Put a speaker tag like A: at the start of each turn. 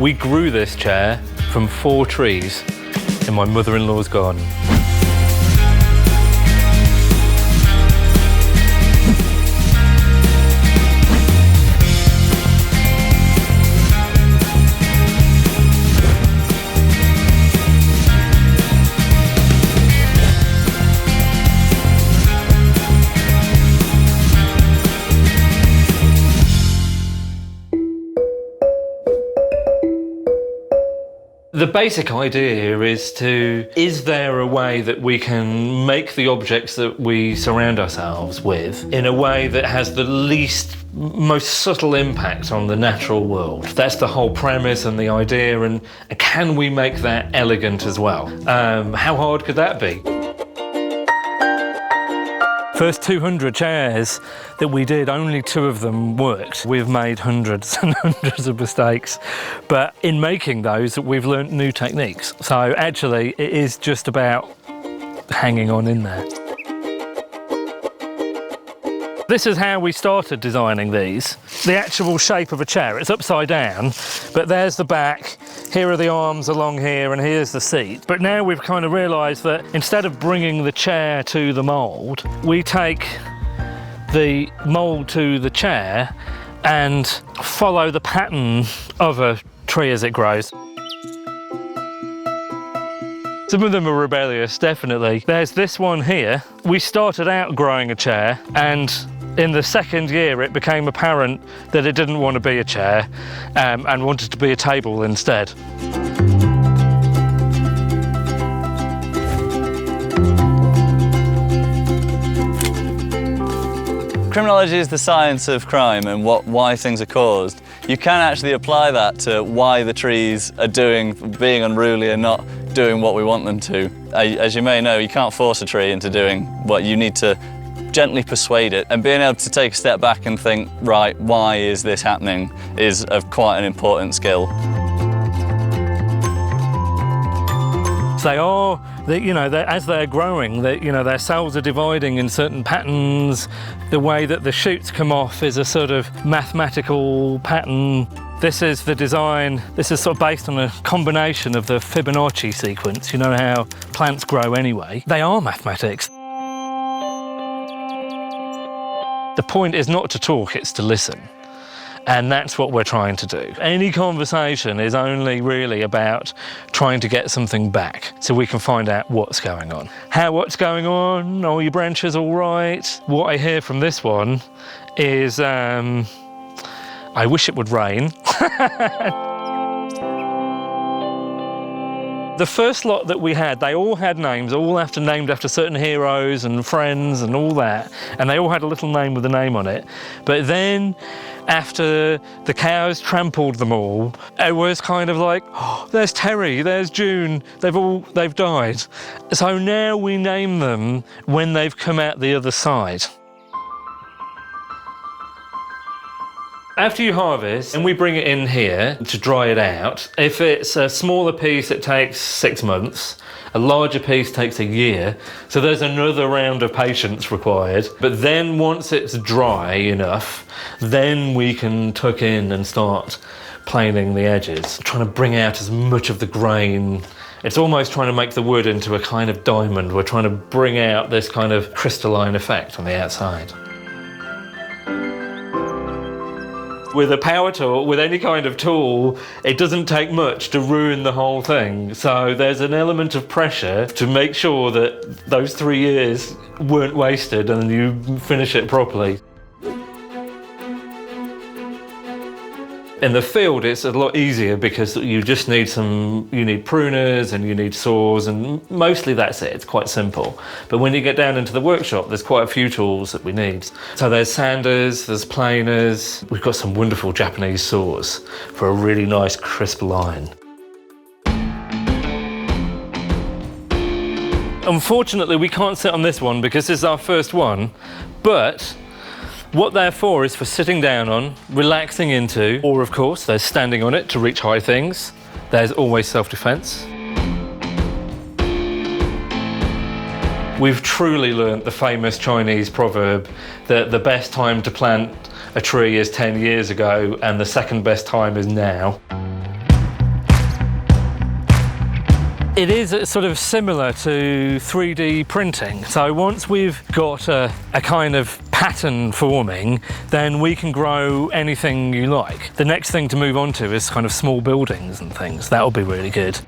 A: We grew this chair from 4 trees in my mother-in-law's garden. The basic idea here is there a way that we can make the objects that we surround ourselves with in a way that has the most subtle impact on the natural world? That's the whole premise and the idea, and can we make that elegant as well? How hard could that be? First 200 chairs that we did, only 2 of them worked. We've made hundreds and hundreds of mistakes, but in making those, we've learnt new techniques. So actually, it is just about hanging on in there. This is how we started designing these. The actual shape of a chair, it's upside down, but there's the back, here are the arms along here, and here's the seat. But now we've kind of realised that instead of bringing the chair to the mould, we take the mould to the chair and follow the pattern of a tree as it grows. Some of them are rebellious, definitely. There's this one here. We started out growing a chair, and in the second year it became apparent that it didn't want to be a chair and wanted to be a table instead.
B: Criminology is the science of crime and why things are caused. You can actually apply that to why the trees are being unruly and not doing what we want them to. As you may know, you can't force a tree into doing what you need to gently persuade it, and being able to take a step back and think, right, why is this happening, is quite an important skill.
A: They are, as they're growing, their cells are dividing in certain patterns. The way that the shoots come off is a sort of mathematical pattern. This is the design. This is sort of based on a combination of the Fibonacci sequence. You know how plants grow anyway. They are mathematics. The point is not to talk, it's to listen. And that's what we're trying to do. Any conversation is only really about trying to get something back so we can find out what's going on. What's going on? Are your branches all right? What I hear from this one is, I wish it would rain. The first lot that we had, they all had names, all named after certain heroes and friends and all that, and they all had a little name with a name on it. But then, after the cows trampled them all, it was kind of like, oh, there's Terry, there's June, they've died. So now we name them when they've come out the other side. After you harvest, and we bring it in here to dry it out, if it's a smaller piece, it takes 6 months. A larger piece takes a year. So there's another round of patience required. But then once it's dry enough, then we can tuck in and start planing the edges, trying to bring out as much of the grain. It's almost trying to make the wood into a kind of diamond. We're trying to bring out this kind of crystalline effect on the outside. With a power tool, with any kind of tool, it doesn't take much to ruin the whole thing. So there's an element of pressure to make sure that those 3 years weren't wasted and you finish it properly. In the field, it's a lot easier because you just need you need pruners and you need saws, and mostly that's it. It's quite simple. But when you get down into the workshop, there's quite a few tools that we need. So there's sanders, there's planers. We've got some wonderful Japanese saws for a really nice crisp line. Unfortunately, we can't sit on this one because this is our first one, but what they're for is for sitting down on, relaxing into, or of course, there's standing on it to reach high things. There's always self-defense. We've truly learnt the famous Chinese proverb that the best time to plant a tree is 10 years ago and the second best time is now. It is sort of similar to 3D printing. So once we've got a kind of pattern forming, then we can grow anything you like. The next thing to move on to is kind of small buildings and things. That will be really good.